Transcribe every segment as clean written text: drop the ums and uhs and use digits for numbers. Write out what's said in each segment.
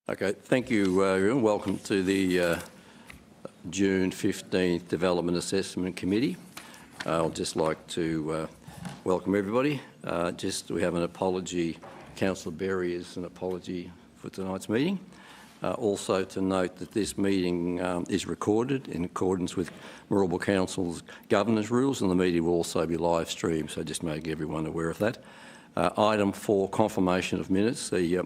Okay, thank you, everyone. Welcome to the June 15th Development Assessment Committee. I'd just like to welcome everybody. We have an apology. Councillor Berry is an apology for tonight's meeting. Also to note that this meeting is recorded in accordance with Moorabool Council's governance rules, and the meeting will also be live streamed, so just make everyone aware of that. Item 4, confirmation of minutes. The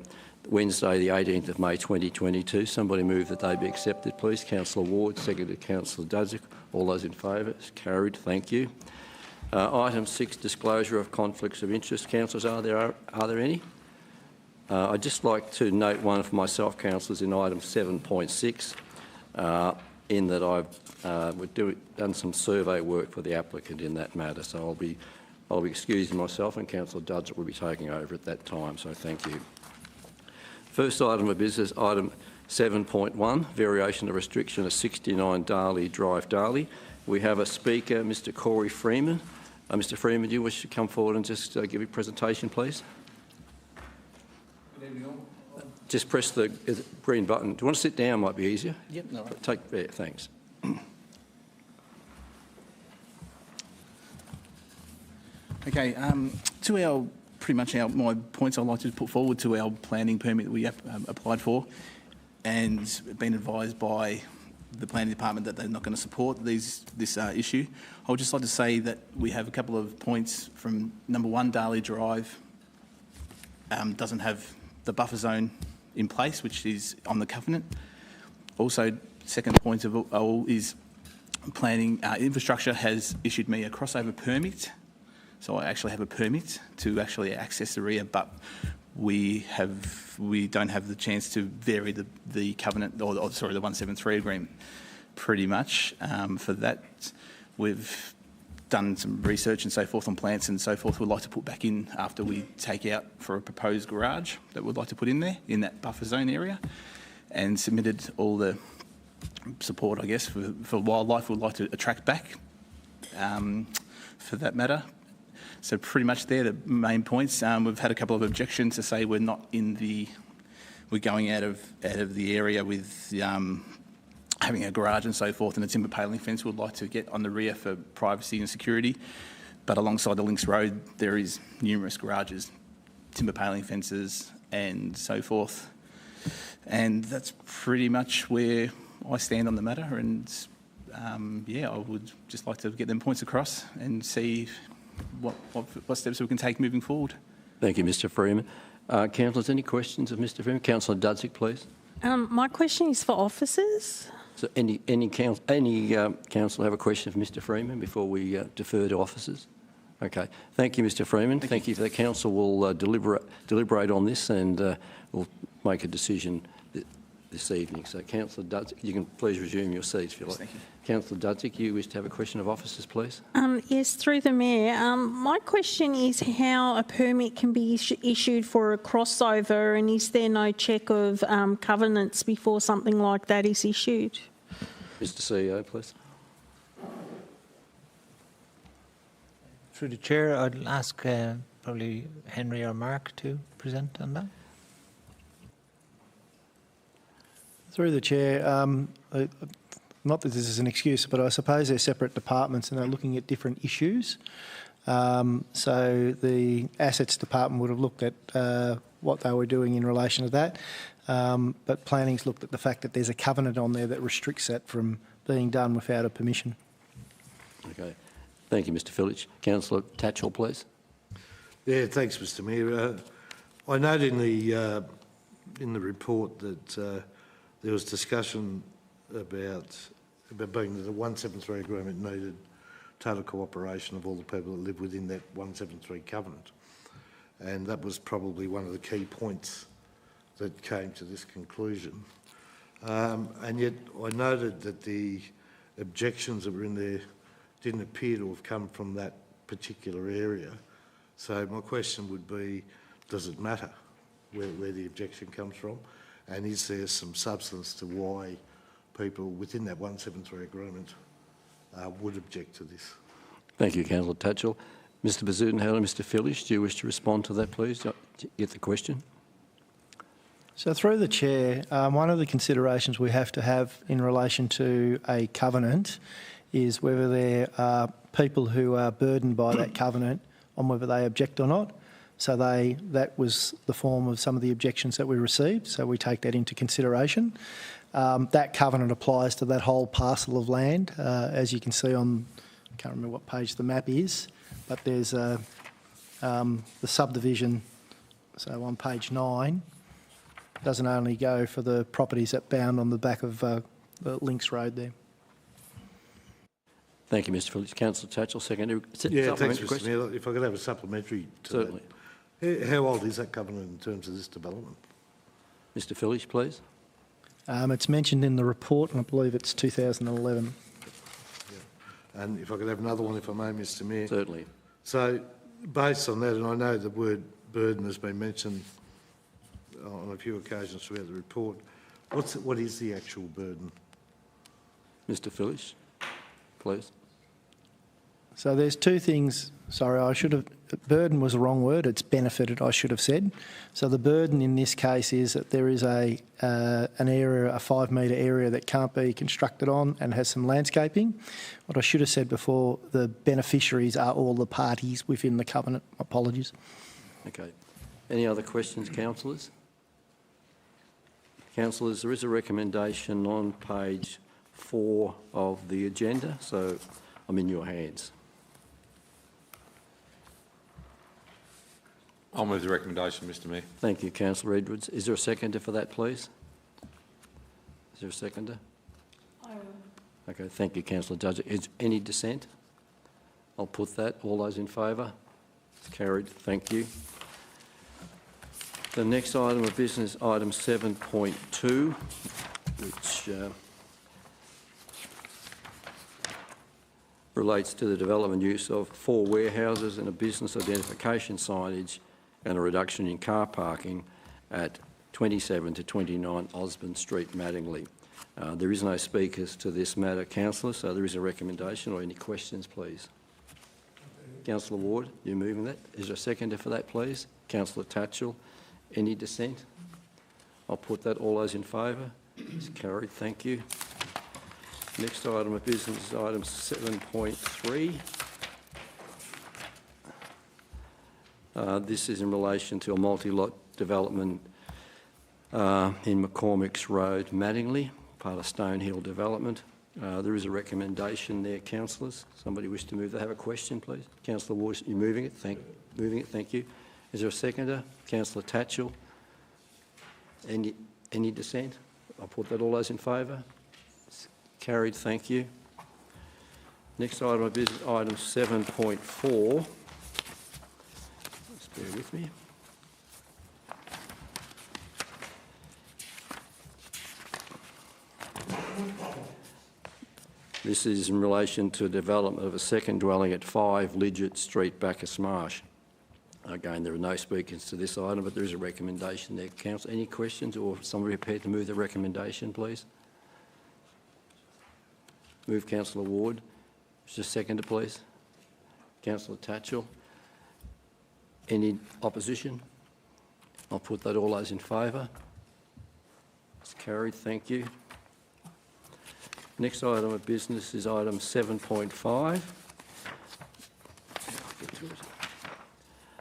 Wednesday, the 18th of May 2022. Somebody move that they be accepted, please. Councillor Ward, seconded Councillor Dudzik. All those in favour? It's carried. Thank you. Item 6, disclosure of conflicts of interest. Councillors, are there any? I'd just like to note one for myself, councillors, in item 7.6, in that I've done some survey work for the applicant in that matter. So I'll be excusing myself, and Councillor Dudzik will be taking over at that time. So thank you. First item of business, item 7.1, variation of restriction of 69 Darley Drive, Darley. We have a speaker, Mr. Corey Freeman. Mr. Freeman, do you wish to come forward and just give your presentation, please? Good evening all. Just press the green button. Do you want to sit down? Might be easier. Yep, no. Thanks. Okay, my points I'd like to put forward to our planning permit that we applied for, and been advised by the planning department that they're not going to support this issue. I would just like to say that we have a couple of points from number 1, Darley Drive doesn't have the buffer zone in place, which is on the covenant. Also, second point of all is planning infrastructure has issued me a crossover permit. So I actually have a permit to actually access the rear, but we don't have the chance to vary the covenant, or the 173 agreement. Pretty much for that, we've done some research and so forth on plants and so forth. We'd like to put back in after we take out for a proposed garage that we'd like to put in there in that buffer zone area, and submitted all the support, I guess, for wildlife we'd like to attract back for that matter. So pretty much they're the main points. We've had a couple of objections to say we're going out of the area with having a garage and so forth, and a timber paling fence we'd like to get on the rear for privacy and security. But alongside the links road, there is numerous garages, timber paling fences and so forth. And that's pretty much where I stand on the matter. And I would just like to get them points across and see what steps we can take moving forward. Thank you, Mr. Freeman. Councillors, any questions of Mr. Freeman? Councillor Dudzik, please. My question is for officers. So any councillor have a question for Mr. Freeman before we defer to officers? Okay. Thank you, Mr. Freeman. Thank you. The council will deliberate on this, and we'll make a decision this evening. So, Councillor Dudzik, you can please resume your seats if you like. Thank you. Councillor Dudzik, you wish to have a question of officers, please? Yes, through the Mayor. My question is how a permit can be issued for a crossover, and is there no check of covenants before something like that is issued? Mr. CEO, please. Through the Chair, I'd ask probably Henry or Mark to present on that. Through the Chair, not that this is an excuse, but I suppose they're separate departments and they're looking at different issues. So the Assets Department would have looked at what they were doing in relation to that, but Planning's looked at the fact that there's a covenant on there that restricts that from being done without a permission. Okay. Thank you, Mr. Filich. Councillor Tatchell, please. Yeah, thanks, Mr. Mayor. I note in the report that there was discussion about being the 173 agreement needed total cooperation of all the people that live within that 173 covenant, and that was probably one of the key points that came to this conclusion. And yet I noted that the objections that were in there didn't appear to have come from that particular area. So my question would be, does it matter where the objection comes from? And is there some substance to why people within that 173 agreement would object to this? Thank you, Councillor Tatchell. Mr. Bazzudenhout and Mr. Filich, do you wish to respond to that, please? Get the question. So through the chair, one of the considerations we have to have in relation to a covenant is whether there are people who are burdened by that covenant on whether they object or not. So that was the form of some of the objections that we received, so we take that into consideration. That covenant applies to that whole parcel of land. As you can see on, I can't remember what page the map is, but there's the subdivision, so on page 9, doesn't only go for the properties that bound on the back of the Links Road there. Thank you, Mr Phillips. Councillor Tatchell, second. Yeah, thanks, Mr Mayor. If I could have a supplementary to Certainly. that. How old is that covenant in terms of this development? Mr Phillips, please. It's mentioned in the report, and I believe it's 2011. Yeah. And if I could have another one, if I may, Mr Mayor. Certainly. So, based on that, and I know the word burden has been mentioned on a few occasions throughout the report, what is the actual burden? Mr Phillips, please. So there's two things. Sorry, burden was the wrong word. It's benefited, I should have said. So the burden in this case is that there is an area, a 5 metre area that can't be constructed on and has some landscaping. What I should have said before, the beneficiaries are all the parties within the covenant. Apologies. Okay. Any other questions, councillors? Councillors, there is a recommendation on page 4 of the agenda, so I'm in your hands. I'll move the recommendation, Mr Mayor. Thank you, Councillor Edwards. Is there a seconder for that, please? Is there a seconder? I will. Okay, thank you, Councillor Judge. Is any dissent? I'll put that. All those in favour? It's carried. Thank you. The next item of business, item 7.2, which relates to the development use of 4 warehouses and a business identification signage and a reduction in car parking at 27 to 29 Osborne Street, Mattingley. There is no speakers to this matter, councillor, so there is a recommendation or any questions, please. Councillor Ward, you're moving that. Is there a seconder for that, please? Councillor Tatchell, any dissent? I'll put that. All those in favour? It's carried. Thank you. Next item of business is item 7.3. This is in relation to a multi-lot development in McCormick's Road, Mattingley, part of Stonehill Development. There is a recommendation there, councillors. Somebody wish to move that? Have a question, please. Councillor Ward, you're moving it? Thank you. Is there a seconder? Councillor Tatchell. Any dissent? I'll put that. All those in favour? Carried. Thank you. Next item of business, item 7.4. Just bear with me. This is in relation to development of a second dwelling at 5 Lidgett Street, Bacchus Marsh. Again, there are no speakers to this item, but there is a recommendation there. Council, any questions or somebody prepared to move the recommendation, please? Move, Councillor Ward. Just seconder, please. Councillor Tatchell. Any opposition? I'll put that. All those in favour? It's carried. Thank you. Next item of business is item 7.5.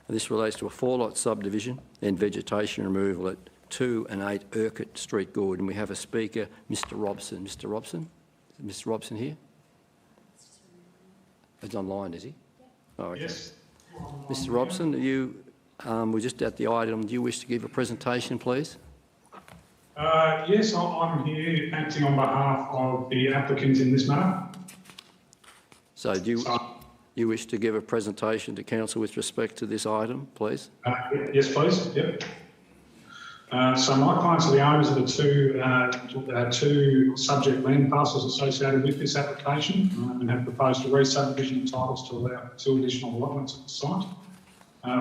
This relates to a 4-lot subdivision and vegetation removal at 2 and 8 Urquhart Street, Gordon. We have a speaker, Mr Robson. Mr Robson? Is Mr Robson here? He's online, is he? Oh, okay. Yes. Mr Robson, we're just at the item. Do you wish to give a presentation, please? Yes, I'm here acting on behalf of the applicant in this matter. So do you wish to give a presentation to council with respect to this item, please? Yes, please. Yep. So my clients are the owners of the two subject land parcels associated with this application and have proposed a re-subdivision titles to allow 2 additional allotments at the site.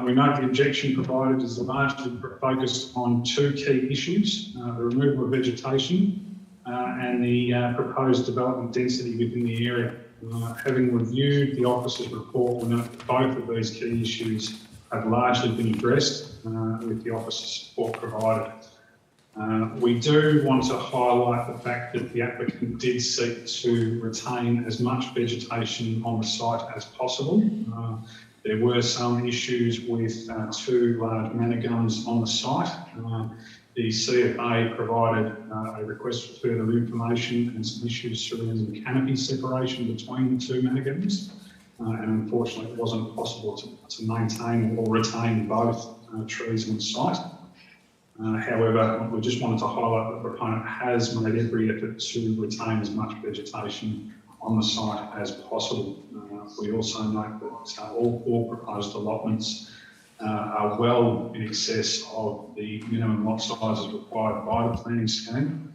We note the objection provided is largely focused on 2 key issues, the removal of vegetation and the proposed development density within the area. Having reviewed the officer's report, we note that both of these key issues have largely been addressed with the officer's support provided. We do want to highlight the fact that the applicant did seek to retain as much vegetation on the site as possible. There were some issues with 2 large manor gums on the site. The CFA provided a request for further information and some issues surrounding canopy separation between the 2 manor gums. And unfortunately it wasn't possible to maintain or retain both trees on site. However, we just wanted to highlight that the proponent has made every effort to retain as much vegetation on the site as possible. We also note that all proposed allotments are well in excess of the minimum lot sizes required by the planning scheme,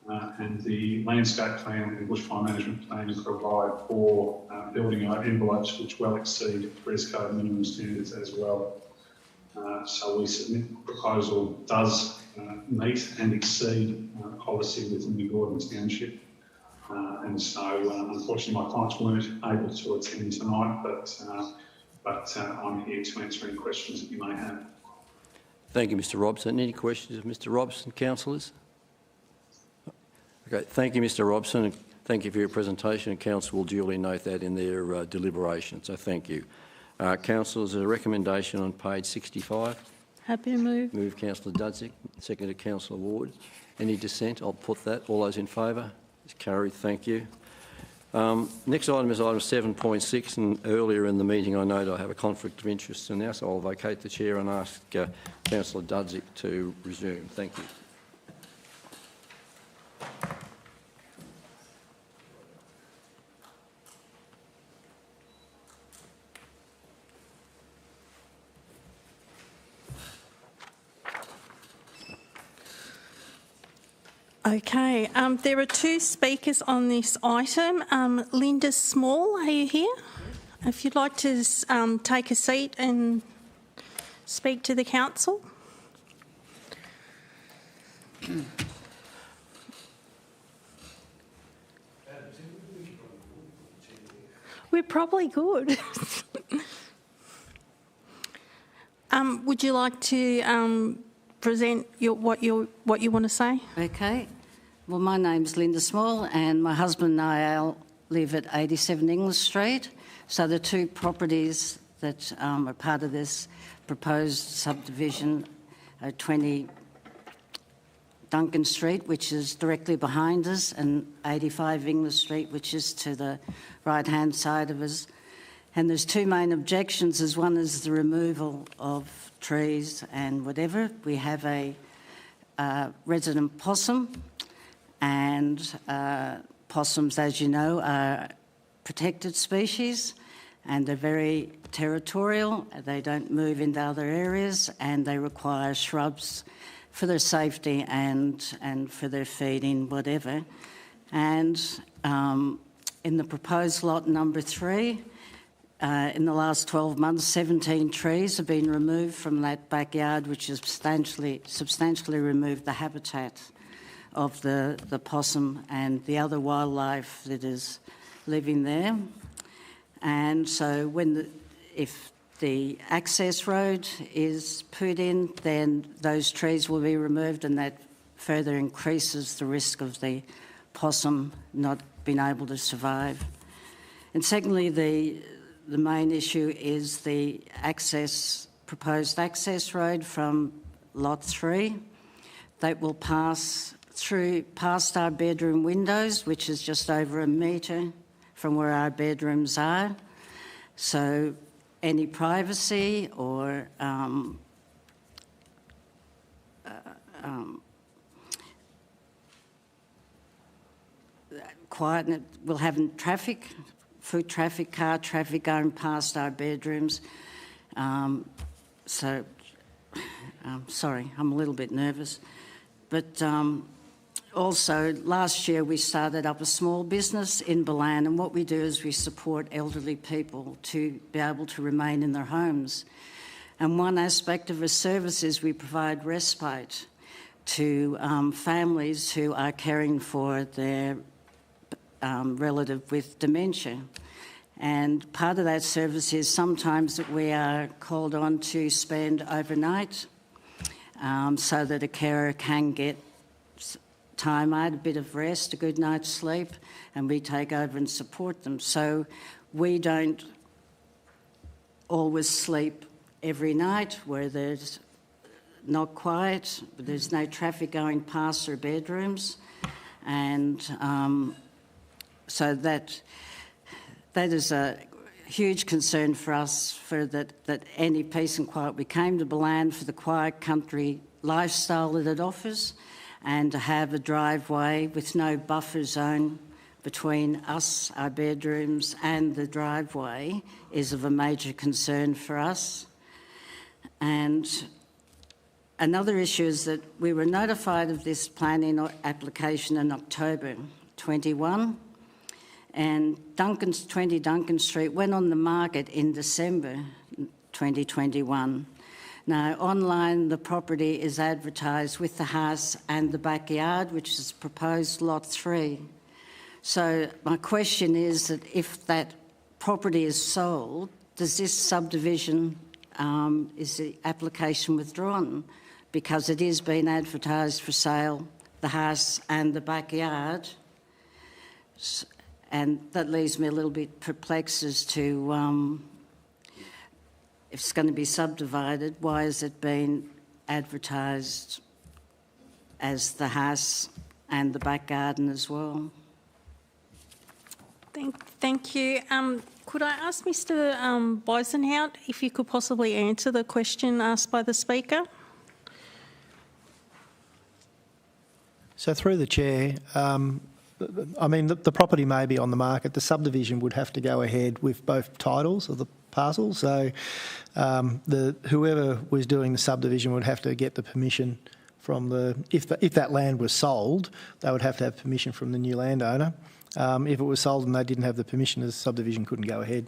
and the landscape plan and bushfire management plan provide for building envelopes which well exceed res code minimum standards as well. So we submit the proposal does meet and exceed policy within the Gordon Township. And so unfortunately my clients weren't able to attend tonight, but I'm here to answer any questions that you may have. Thank you, Mr Robson. Any questions of Mr Robson, councillors? Okay, thank you, Mr Robson, and thank you for your presentation, and council will duly note that in their deliberation, so thank you. Councillors, a recommendation on page 65. Happy to move. Move Councillor Dudzik, seconded Councillor Ward. Any dissent? I'll put that. All those in favour? It's carried. Thank you. Next item is item 7.6, and earlier in the meeting I note I have a conflict of interest in now, so I'll vacate the chair and ask Councillor Dudzik to resume. Thank you. Okay, there are 2 speakers on this item. Linda Small, are you here? If you'd like to take a seat and speak to the council. We're probably good. Would you like to present what you want to say? Okay. Well, my name's Linda Small and my husband and I live at 87 English Street. So the 2 properties that are part of this proposed subdivision are 20 Duncan Street, which is directly behind us, and 85 English Street, which is to the right-hand side of us. And there's 2 main objections. One is the removal of trees and whatever. We have a resident possum, and possums, as you know, are protected species, and they're very territorial. They don't move into other areas, and they require shrubs for their safety and for their feeding, whatever. And in the proposed lot number 3, in the last 12 months, 17 trees have been removed from that backyard, which has substantially removed the habitat of the possum and the other wildlife that is living there. And so if the access road is put in, then those trees will be removed, and that further increases the risk of the possum not being able to survive. And secondly, the main issue is the proposed access road from lot 3 that will pass past our bedroom windows, which is just over a metre from where our bedrooms are. So any privacy or quiet, we'll have traffic, foot traffic, car traffic going past our bedrooms. Sorry, I'm a little bit nervous. But also, last year we started up a small business in Balan, and what we do is we support elderly people to be able to remain in their homes. And one aspect of our service is we provide respite to families who are caring for their relative with dementia. And part of that service is sometimes that we are called on to spend overnight so that a carer can get time out, a bit of rest, a good night's sleep, and we take over and support them. So we don't always sleep every night where there's not quiet, there's no traffic going past their bedrooms, and so that is a huge concern for us, for that any peace and quiet. We came to Balan for the quiet country lifestyle that it offers, and to have a driveway with no buffer zone between us, our bedrooms, and the driveway is of a major concern for us. And another issue is that we were notified of this planning application in October 21, and 20 Duncan Street went on the market in December 2021. Now, online, the property is advertised with the house and the backyard, which is proposed Lot 3. So my question is that if that property is sold, does this subdivision, is the application withdrawn? Because it is being advertised for sale, the house and the backyard. And that leaves me a little bit perplexed as to if it's going to be subdivided, why is it being advertised as the house and the back garden as well? Thank you. Could I ask Mr Bosenhout if you could possibly answer the question asked by the speaker? So through the chair, I mean, the property may be on the market. The subdivision would have to go ahead with both titles of the parcel. So whoever was doing the subdivision would have to get the permission from if that land was sold, they would have to have permission from the new landowner. If it was sold and they didn't have the permission, the subdivision couldn't go ahead.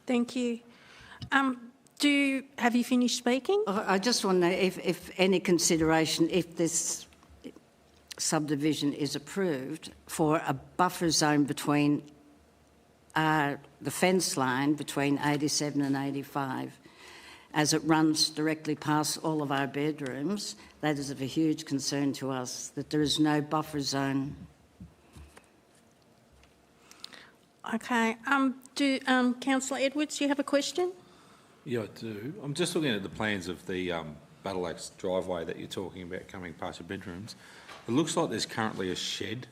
Thank you. Have you finished speaking? I just want to know if any consideration, if this subdivision is approved, for a buffer zone between the fence line between 87 and 85, as it runs directly past all of our bedrooms. That is of a huge concern to us, that there is no buffer zone. Okay. Councillor Edwards, do you have a question? Yeah, I do. I'm just looking at the plans of the Battle Axe driveway that you're talking about coming past your bedrooms. It looks like there's currently a shed.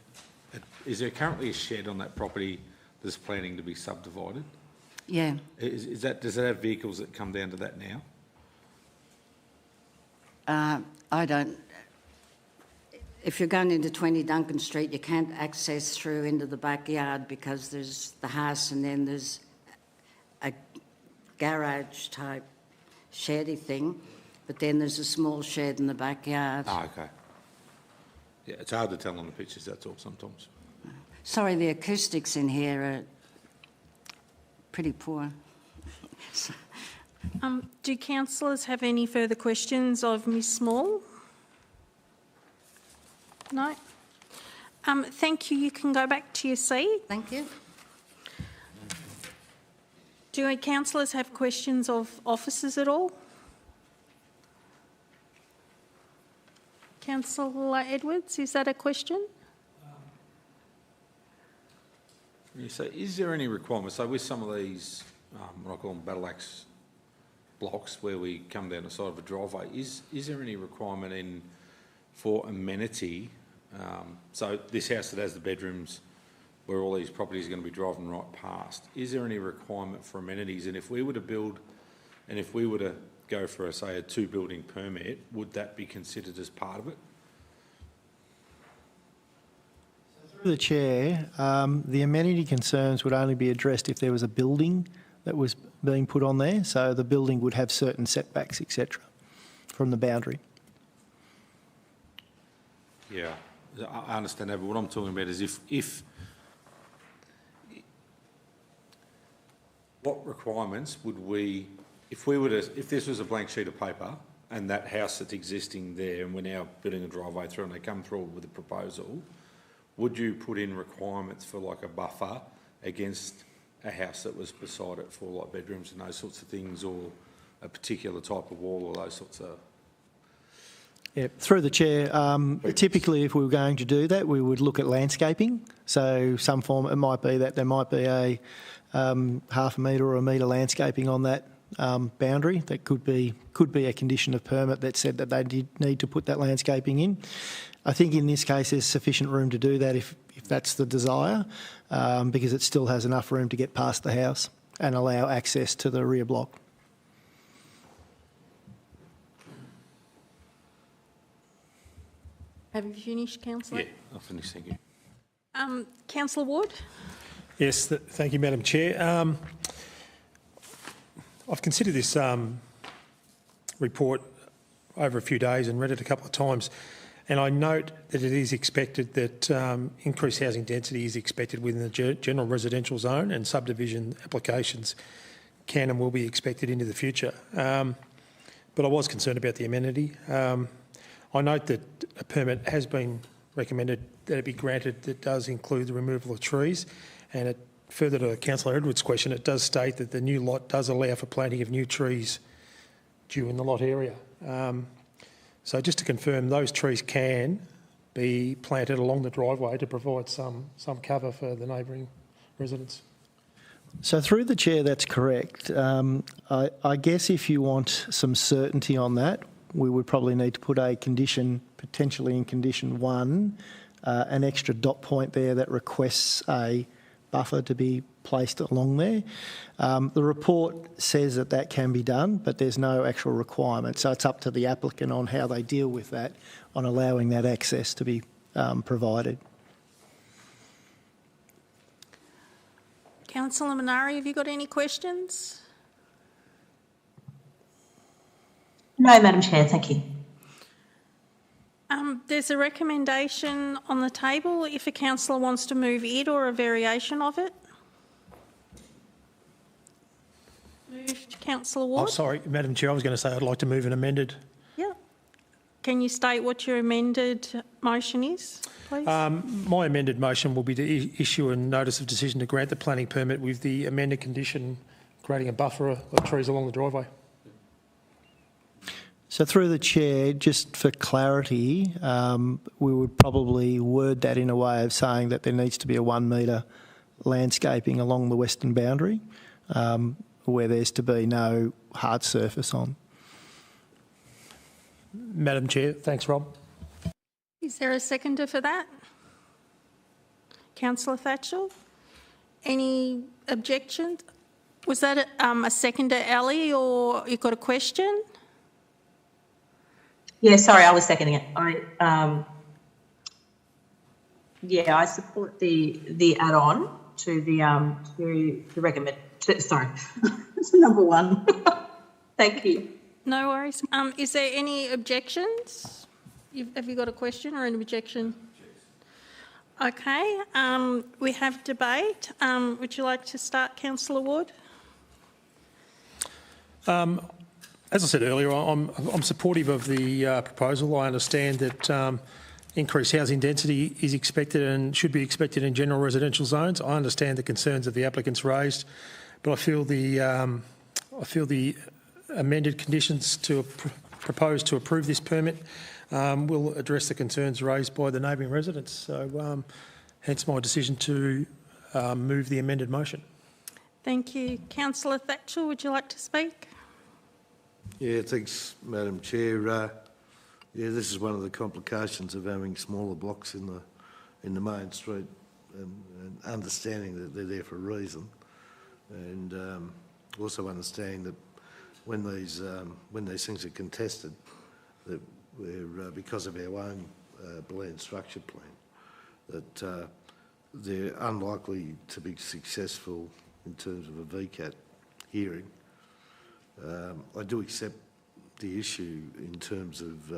Is there currently a shed on that property that's planning to be subdivided? Yeah. Does that have vehicles that come down to that now? I don't. If you're going into 20 Duncan Street, you can't access through into the backyard because there's the house and then there's a garage type sheddy thing, but then there's a small shed in the backyard. Oh, okay. Yeah, it's hard to tell on the pictures, that's all sometimes. Sorry, the acoustics in here are pretty poor. Do councillors have any further questions of Ms Small? No? Thank you. You can go back to your seat. Thank you. Do any councillors have questions of officers at all? Councillor Edwards, is that a question? So is there any requirement, so with some of these, what I call them battle axe blocks where we come down the side of a driveway, is there any requirement for amenity? So this house that has the bedrooms where all these properties are going to be driving right past, is there any requirement for amenities? And if we were to build, and if we were to go for, say, a 2-building permit, would that be considered as part of it? Through the chair, the amenity concerns would only be addressed if there was a building that was being put on there. So the building would have certain setbacks, etc., from the boundary. Yeah, I understand that, but what I'm talking about is if what requirements would we, if this was a blank sheet of paper and that house that's existing there and we're now building a driveway through and they come through with a proposal, would you put in requirements for like a buffer against a house that was beside it for like bedrooms and those sorts of things, or a particular type of wall or those sorts of? Yeah, through the chair, typically if we were going to do that, we would look at landscaping. So some form, it might be that there might be a half a metre or a metre landscaping on that boundary. That could be a condition of permit that said that they did need to put that landscaping in. I think in this case there's sufficient room to do that if that's the desire, because it still has enough room to get past the house and allow access to the rear block. Have you finished, councillor? Yeah, I'll finish, thank you. Councillor Ward? Yes, thank you, Madam Chair. I've considered this report over a few days and read it a couple of times, and I note that it is expected that increased housing density is expected within the general residential zone, and subdivision applications can and will be expected into the future. But I was concerned about the amenity. I note that a permit has been recommended that it be granted that does include the removal of trees, and it, further to Councillor Edwards' question, it does state that the new lot does allow for planting of new trees due in the lot area. So just to confirm, those trees can be planted along the driveway to provide some cover for the neighbouring residents. So through the chair, that's correct. I guess if you want some certainty on that, we would probably need to put a condition, potentially in condition 1, an extra dot point there that requests a buffer to be placed along there. The report says that that can be done, but there's no actual requirement. So it's up to the applicant on how they deal with that, on allowing that access to be provided. Councillor Minari, have you got any questions? No, Madam Chair, thank you. There's a recommendation on the table if a councillor wants to move it or a variation of it. Moved, Councillor Ward. Oh, sorry, Madam Chair, I was going to say I'd like to move an amended. Yeah. Can you state what your amended motion is, please? My amended motion will be to issue a notice of decision to grant the planning permit with the amended condition creating a buffer of trees along the driveway. So through the chair, just for clarity, we would probably word that in a way of saying that there needs to be a 1 metre landscaping along the western boundary, where there's to be no hard surface on. Madam Chair, thanks, Rob. Is there a seconder for that? Councillor Thatchell? Any objections? Was that a seconder, Ali, or you got a question? Yeah, sorry, I was seconding it. I support the add-on to the recommend. Sorry, it's number 1. Thank you. No worries. Is there any objections? Have you got a question or an objection? Okay. We have debate. Would you like to start, Councillor Ward? As I said earlier, I'm supportive of the proposal. I understand that increased housing density is expected and should be expected in general residential zones. I understand the concerns that the applicants raised, but I feel the amended conditions to propose to approve this permit will address the concerns raised by the neighbouring residents. So, hence my decision to move the amended motion. Thank you. Councillor Thatchell, would you like to speak? Yeah, thanks, Madam Chair. Yeah, this is one of the complications of having smaller blocks in the main street, and understanding that they're there for a reason, and also understanding that when these things are contested, that we're because of our own land structure plan, that they're unlikely to be successful in terms of a VCAT hearing. I do accept the issue in terms of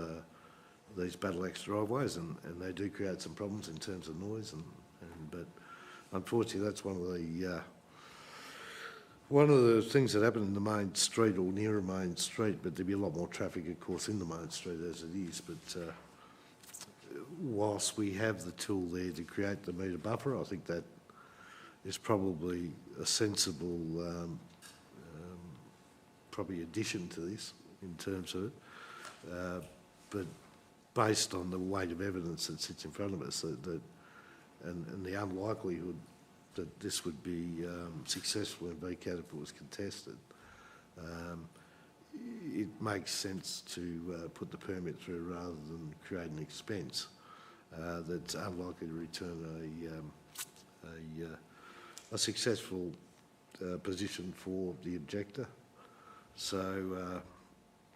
these battle axe driveways, and they do create some problems in terms of noise, but unfortunately that's one of the things that happen in the main street or near a main street. But there'd be a lot more traffic, of course, in the main street as it is. But whilst we have the tool there to create the metre buffer, I think that is probably a sensible probably addition to this in terms of it. But based on the weight of evidence that sits in front of us, and the unlikelihood that this would be successful in VCAT if it was contested, it makes sense to put the permit through rather than create an expense that's unlikely to return a successful position for the objector. So,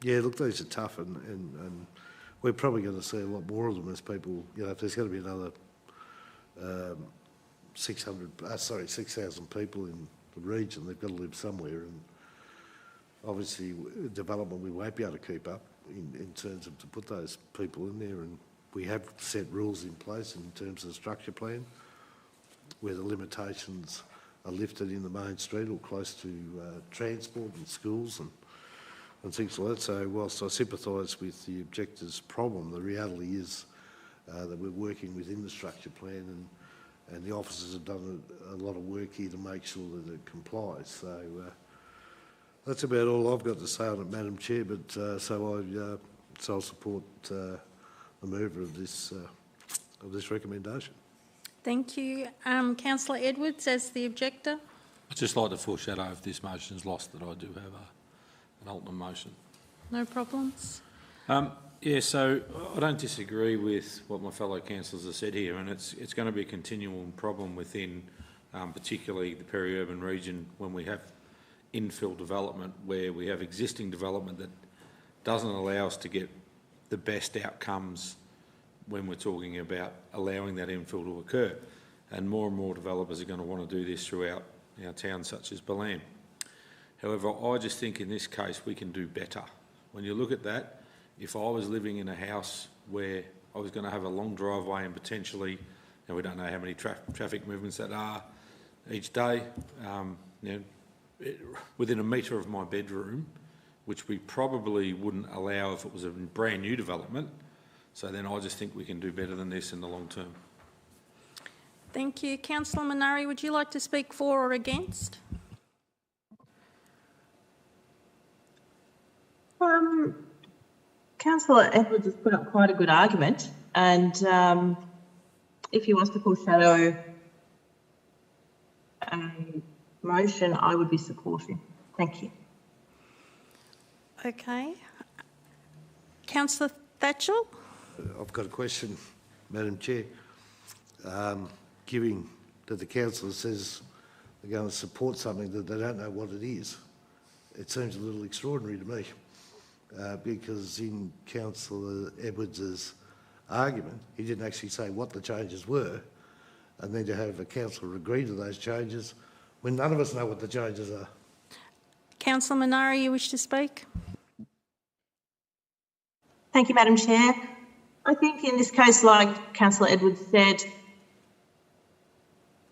yeah, look, these are tough, and we're probably going to see a lot more of them as people, you know, if there's going to be another 6,000 people in the region, they've got to live somewhere, and obviously development we won't be able to keep up in terms of to put those people in there, and we have set rules in place in terms of the structure plan where the limitations are lifted in the main street or close to transport and schools and things like that. So whilst I sympathise with the objector's problem, the reality is that we're working within the structure plan, and the officers have done a lot of work here to make sure that it complies. So that's about all I've got to say on it, Madam Chair, but so I'll support the mover of this recommendation. Thank you. Councillor Edwards as the objector. I'd just like to foreshadow if this motion is lost that I do have an alternate motion. No problems. Yeah, so I don't disagree with what my fellow councillors have said here, and it's going to be a continual problem within particularly the peri-urban region when we have infill development, where we have existing development that doesn't allow us to get the best outcomes when we're talking about allowing that infill to occur. And more developers are going to want to do this throughout our towns such as Ballam. However, I just think in this case we can do better. When you look at that, if I was living in a house where I was going to have a long driveway and potentially, and we don't know how many traffic movements that are each day, within a metre of my bedroom, which we probably wouldn't allow if it was a brand new development. So then I just think we can do better than this in the long term. Thank you. Councillor Minari, would you like to speak for or against? Councillor Edwards has put up quite a good argument, and if he wants to foreshadow a motion, I would be supporting. Thank you. Okay. Councillor Thatcher? I've got a question, Madam Chair. Given that the councillor says they're going to support something that they don't know what it is, it seems a little extraordinary to me, because in Councillor Edwards's argument, he didn't actually say what the changes were, and then to have a councillor agree to those changes when none of us know what the changes are. Councillor Minari, you wish to speak? Thank you, Madam Chair. I think in this case, like Councillor Edwards said,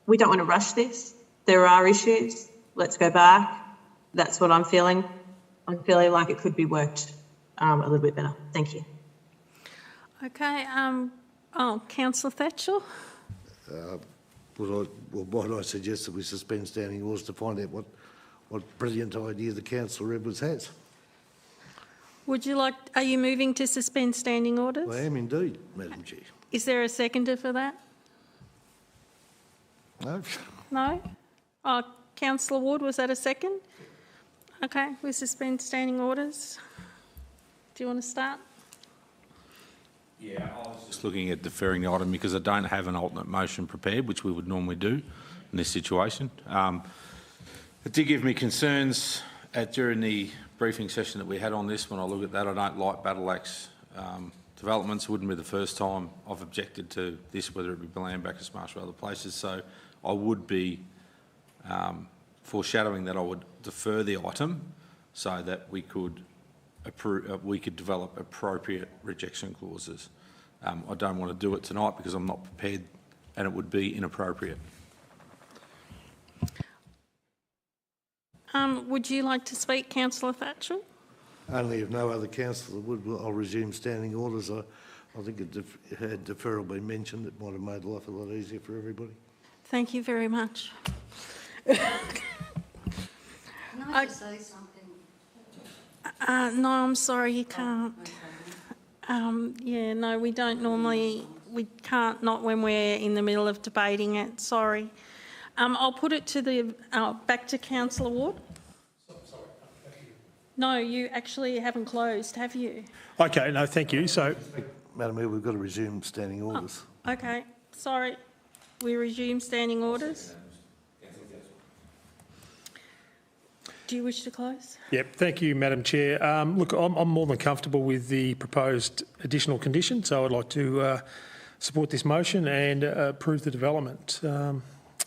we don't want to rush this. There are issues. Let's go back. That's what I'm feeling. I'm feeling like it could be worked a little bit better. Thank you. Okay. Councillor Thatcher? What I suggest that we suspend standing orders to find out what brilliant idea the Councillor Edwards has. Are you moving to suspend standing orders? I am indeed, Madam Chair. Is there a seconder for that? No. No? Councillor Ward, was that a second? Okay, we suspend standing orders. Do you want to start? Yeah, I was just looking at deferring the item because I don't have an alternate motion prepared, which we would normally do in this situation. It did give me concerns during the briefing session that we had on this. When I look at that, I don't like battle axe developments. It wouldn't be the first time I've objected to this, whether it be Ballam, Bacchus Marsh or other places. So I would be foreshadowing that I would defer the item so that we could develop appropriate rejection clauses. I don't want to do it tonight because I'm not prepared and it would be inappropriate. Would you like to speak, Councillor Thatcher? Only if no other councillor would, I'll resume standing orders. I think had deferral been mentioned, it might have made life a lot easier for everybody. Thank you very much. Can I just say something? No, I'm sorry, you can't. Yeah, no, we don't normally, we can't, not when we're in the middle of debating it, sorry. I'll put it to the, back to Councillor Ward. No, you actually haven't closed, have you? Okay, no, thank you. So, Madam Mayor, we've got to resume standing orders. Okay, sorry. We resume standing orders. Do you wish to close? yep, thank you, Madam Chair. Look, I'm more than comfortable with the proposed additional condition, so I'd like to support this motion and approve the development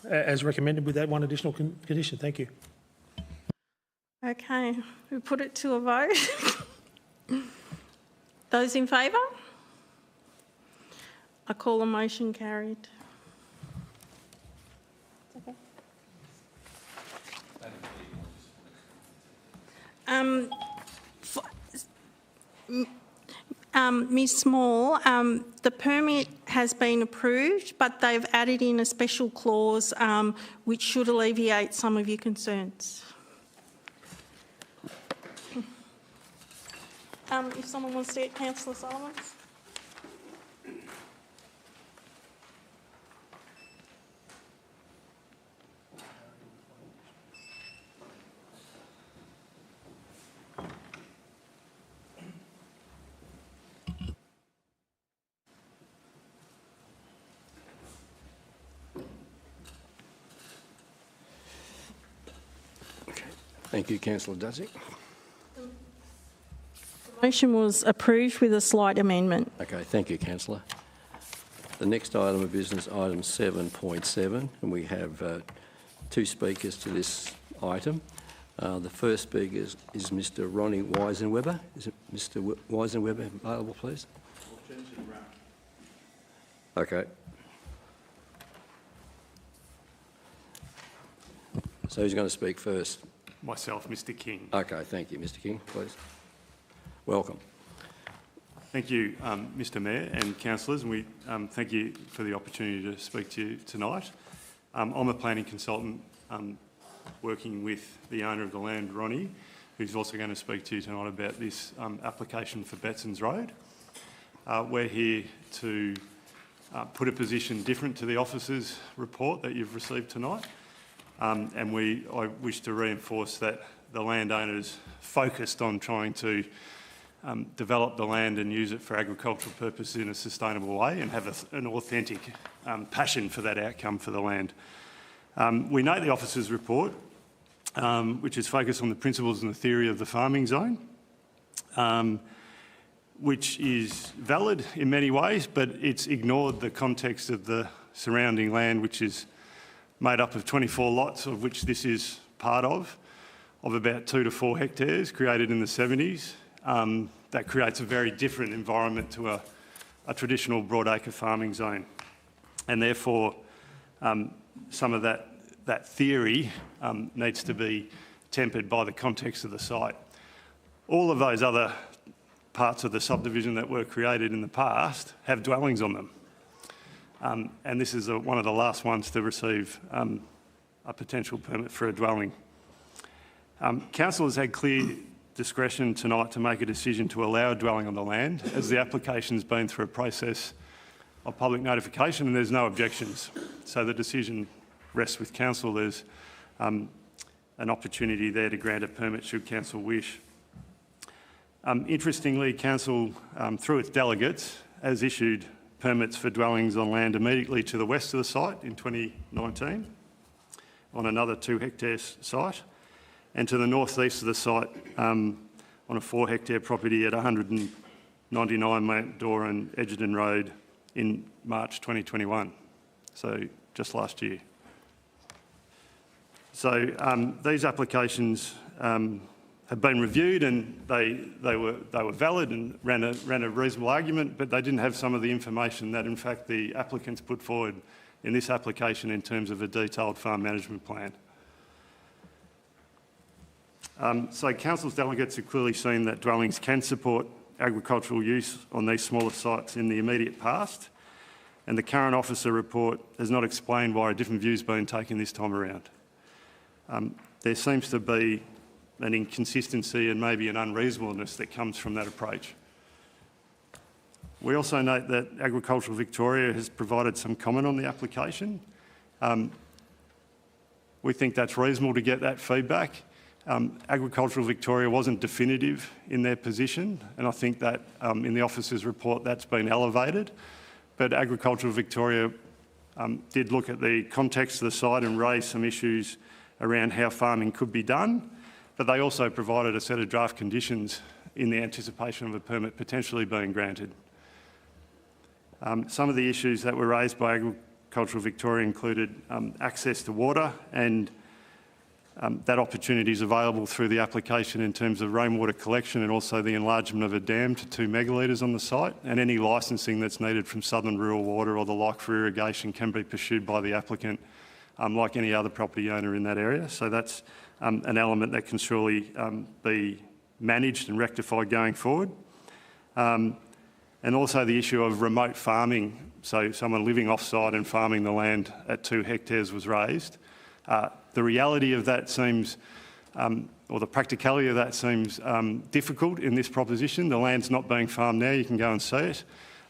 as recommended with that one additional condition. Thank you. Okay, we put it to a vote. Those in favour? I call the motion carried. Okay. Ms Small, the permit has been approved, but they've added in a special clause which should alleviate some of your concerns. If someone wants to get Councillor Solomons. Thank you, Councillor Dudzik. The motion was approved with a slight amendment. Okay, thank you, Councillor. The next item of business, item 7.7, and we have two speakers to this item. The first speaker is Mr. Ronnie Weisenweber. Is it Mr. Weisenweber available, please? Okay. So who's going to speak first? Myself, Mr. King. Okay, thank you. Mr. King, please. Welcome. Thank you, Mr. Mayor and councillors, and we thank you for the opportunity to speak to you tonight. I'm a planning consultant working with the owner of the land, Ronnie, who's also going to speak to you tonight about this application for Betsons Road. We're here to put a position different to the officer's report that you've received tonight. And I wish to reinforce that the landowners focused on trying to develop the land and use it for agricultural purposes in a sustainable way and have an authentic passion for that outcome for the land. We note the officer's report, which is focused on the principles and the theory of the farming zone, which is valid in many ways, but it's ignored the context of the surrounding land, which is made up of 24 lots, of which this is part of about 2 to 4 hectares, created in the 70s. That creates a very different environment to a traditional broadacre farming zone. And therefore, some of that theory needs to be tempered by the context of the site. All of those other parts of the subdivision that were created in the past have dwellings on them. And this is one of the last ones to receive a potential permit for a dwelling. Council has had clear discretion tonight to make a decision to allow a dwelling on the land, as the application's been through a process of public notification and there's no objections. So the decision rests with Council. There's an opportunity there to grant a permit should Council wish. Interestingly, Council, through its delegates, has issued permits for dwellings on land immediately to the west of the site in 2019 on another 2 hectare site, and to the northeast of the site on a 4 hectare property at 199 Mount Dora and Edgerton Road in March 2021, so just last year. So these applications have been reviewed and they were valid and ran a reasonable argument, but they didn't have some of the information that in fact the applicants put forward in this application in terms of a detailed farm management plan. So Council's delegates have clearly seen that dwellings can support agricultural use on these smaller sites in the immediate past, and the current officer report has not explained why a different view has been taken this time around. There seems to be an inconsistency and maybe an unreasonableness that comes from that approach. We also note that Agricultural Victoria has provided some comment on the application. We think that's reasonable to get that feedback. Agricultural Victoria wasn't definitive in their position, and I think that in the officer's report that's been elevated. But Agricultural Victoria did look at the context of the site and raise some issues around how farming could be done, but they also provided a set of draft conditions in the anticipation of a permit potentially being granted. Some of the issues that were raised by Agricultural Victoria included access to water, and that opportunity is available through the application in terms of rainwater collection and also the enlargement of a dam to 2 megalitres on the site, and any licensing that's needed from Southern Rural Water or the like for irrigation can be pursued by the applicant like any other property owner in that area. So that's an element that can surely be managed and rectified going forward. And also the issue of remote farming, so someone living off-site and farming the land at 2 hectares was raised. The reality of that seems, or the practicality of that seems difficult in this proposition. The land's not being farmed now, you can go and see it.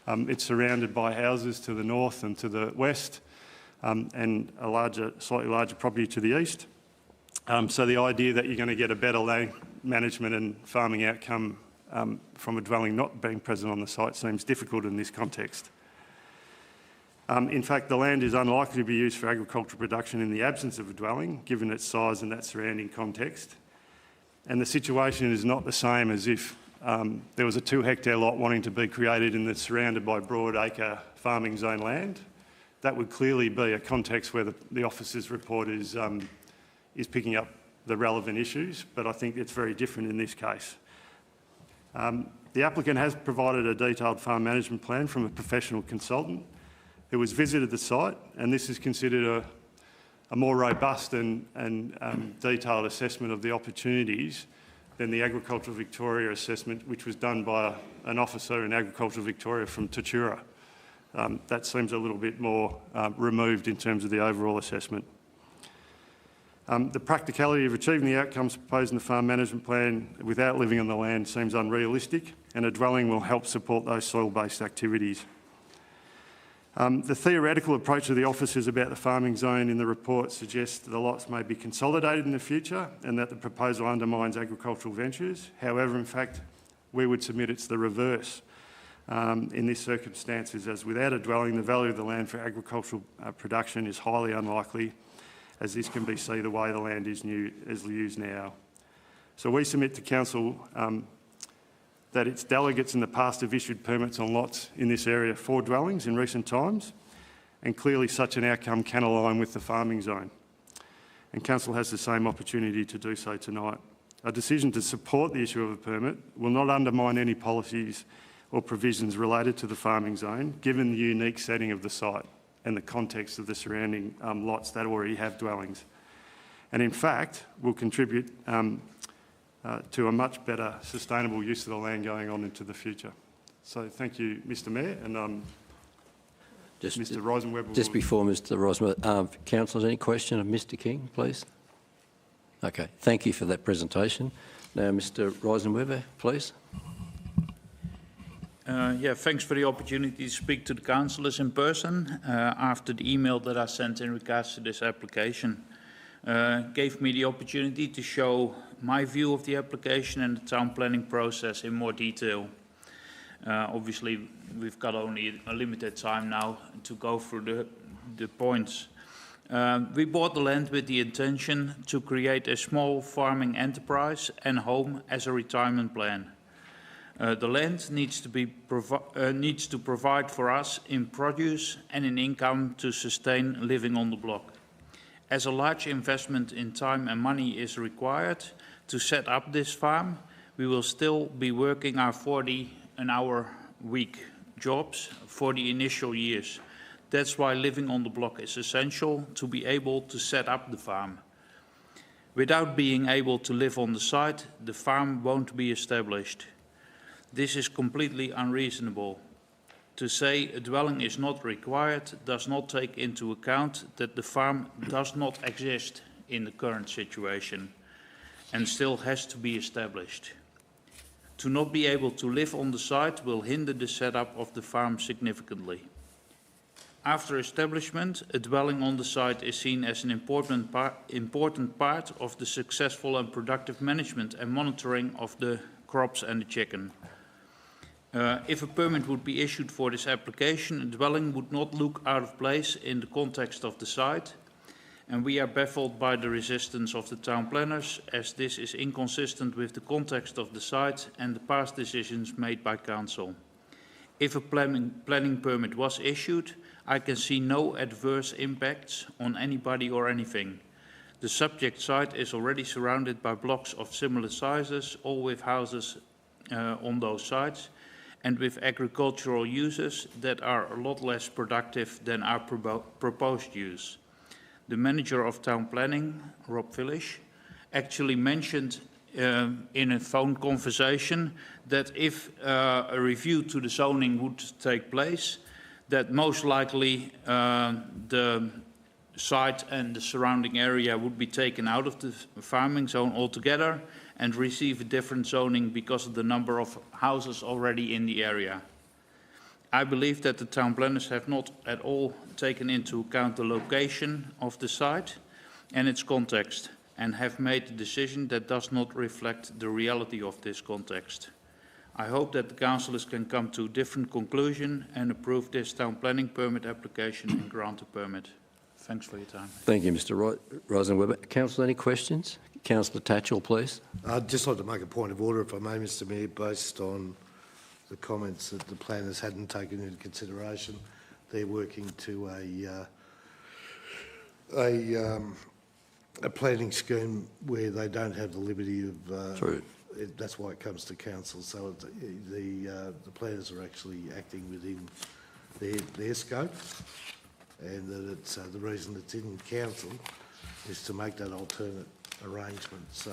It's surrounded by houses to the north and to the west, and a slightly larger property to the east. So the idea that you're going to get a better land management and farming outcome from a dwelling not being present on the site seems difficult in this context. In fact, the land is unlikely to be used for agricultural production in the absence of a dwelling, given its size and that surrounding context. And the situation is not the same as if there was a 2 hectare lot wanting to be created and that's surrounded by broad acre farming zone land. That would clearly be a context where the officer's report is picking up the relevant issues, but I think it's very different in this case. The applicant has provided a detailed farm management plan from a professional consultant who has visited the site, and this is considered a more robust and detailed assessment of the opportunities than the Agricultural Victoria assessment, which was done by an officer in Agricultural Victoria from Tatura. That seems a little bit more removed in terms of the overall assessment. The practicality of achieving the outcomes proposed in the farm management plan without living on the land seems unrealistic, and a dwelling will help support those soil-based activities. The theoretical approach of the officers about the farming zone in the report suggests that the lots may be consolidated in the future and that the proposal undermines agricultural ventures. However, in fact, we would submit it's the reverse in this circumstances, as without a dwelling, the value of the land for agricultural production is highly unlikely, as this can be seen the way the land is used now. So we submit to Council that its delegates in the past have issued permits on lots in this area for dwellings in recent times, and clearly such an outcome can align with the farming zone. And Council has the same opportunity to do so tonight. A decision to support the issue of a permit will not undermine any policies or provisions related to the farming zone, given the unique setting of the site and the context of the surrounding lots that already have dwellings. And in fact, will contribute to a much better sustainable use of the land going on into the future. So thank you, Mr Mayor, and Mr Rosenweber. Just before Mr Rosenweber, councillors, any question of Mr King, please? Okay, thank you for that presentation. Now, Mr Rosenweber, please. Yeah, thanks for the opportunity to speak to the councillors in person after the email that I sent in regards to this application. Gave me the opportunity to show my view of the application and the town planning process in more detail. Obviously, we've got only a limited time now to go through the points. We bought the land with the intention to create a small farming enterprise and home as a retirement plan. The land needs to provide for us in produce and in income to sustain living on the block. As a large investment in time and money is required to set up this farm, we will still be working our 40-an-hour week jobs for the initial years. That's why living on the block is essential to be able to set up the farm. Without being able to live on the site, the farm won't be established. This is completely unreasonable. To say a dwelling is not required does not take into account that the farm does not exist in the current situation and still has to be established. To not be able to live on the site will hinder the setup of the farm significantly. After establishment, a dwelling on the site is seen as an important part of the successful and productive management and monitoring of the crops and the chicken. If a permit would be issued for this application, a dwelling would not look out of place in the context of the site, and we are baffled by the resistance of the town planners, as this is inconsistent with the context of the site and the past decisions made by council. If a planning permit was issued, I can see no adverse impacts on anybody or anything. The subject site is already surrounded by blocks of similar sizes, all with houses on those sites, and with agricultural uses that are a lot less productive than our proposed use. The manager of town planning, Rob Villish, actually mentioned in a phone conversation that if a review to the zoning would take place, that most likely the site and the surrounding area would be taken out of the farming zone altogether and receive a different zoning because of the number of houses already in the area. I believe that the town planners have not at all taken into account the location of the site and its context, and have made a decision that does not reflect the reality of this context. I hope that the councillors can come to a different conclusion and approve this town planning permit application and grant a permit. Thanks for your time. Thank you, Mr. Rosenweber. Councillor, any questions? Councillor Tatchell, please. I'd just like to make a point of order, if I may, Mr Mayor, based on the comments that the planners hadn't taken into consideration. They're working to a planning scheme where they don't have the liberty of... True. That's why it comes to council. So the planners are actually acting within their scope, and that it's the reason it's in council is to make that alternate arrangement. So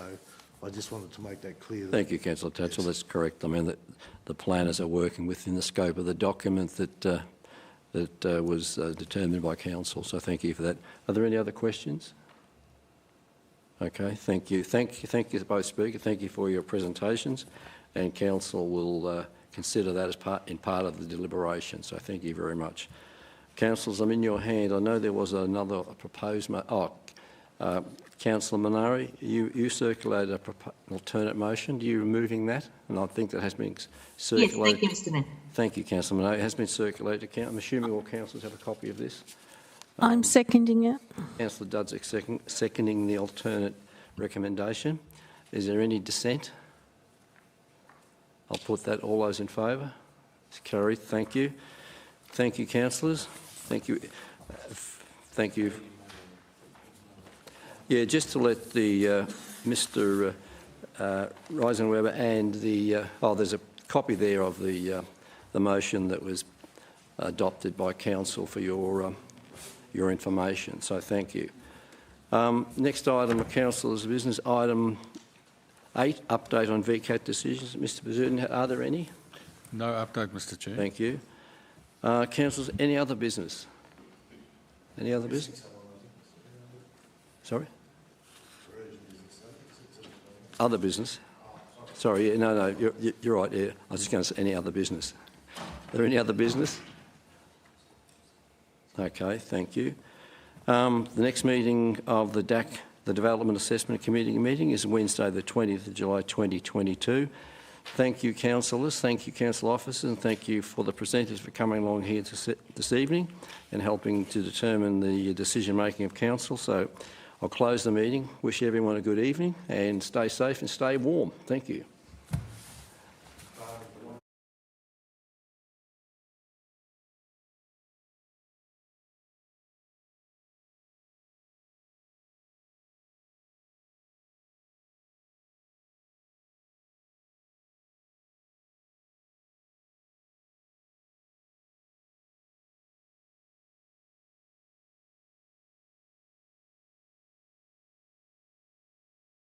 I just wanted to make that clear. Thank you, Councillor Tatchell. Yes. That's correct. I mean, that the planners are working within the scope of the document that was determined by council. So thank you for that. Are there any other questions? Okay, thank you. Thank you to both speakers. Thank you for your presentations, and council will consider that as part of the deliberation. So thank you very much. Councillors, I'm in your hand. I know there was another proposed... Councillor Minari, you circulated an alternate motion. Are you removing that? And I think that has been circulated. Yes, thank you, Mr Mayor. Thank you, Councillor Minari. It has been circulated. I'm assuming all councillors have a copy of this. I'm seconding it. Councillor Dudzik seconding the alternate recommendation. Is there any dissent? I'll put that. All those in favour? It's carried. Thank you. Thank you, councillors. Thank you. Thank you. Yeah, just to let the Mr. Reisenweber and the there's a copy there of the motion that was adopted by council for your information. So thank you. Next item of councillors' business, item 8, update on VCAT decisions. Mr. Bazurdin, are there any? No update, Mr. Chair. Thank you. Councillors, any other business? Any other business? Sorry? Other business? Sorry, yeah, no, you're right, yeah. I was just going to say any other business. Are there any other business? Okay, thank you. The next meeting of the DAC, the Development Assessment Committee meeting, is Wednesday the 20th of July 2022. Thank you, councillors, thank you, council officers, and thank you for the presenters for coming along here this evening and helping to determine the decision-making of council. So I'll close the meeting. Wish everyone a good evening and stay safe and stay warm. Thank you.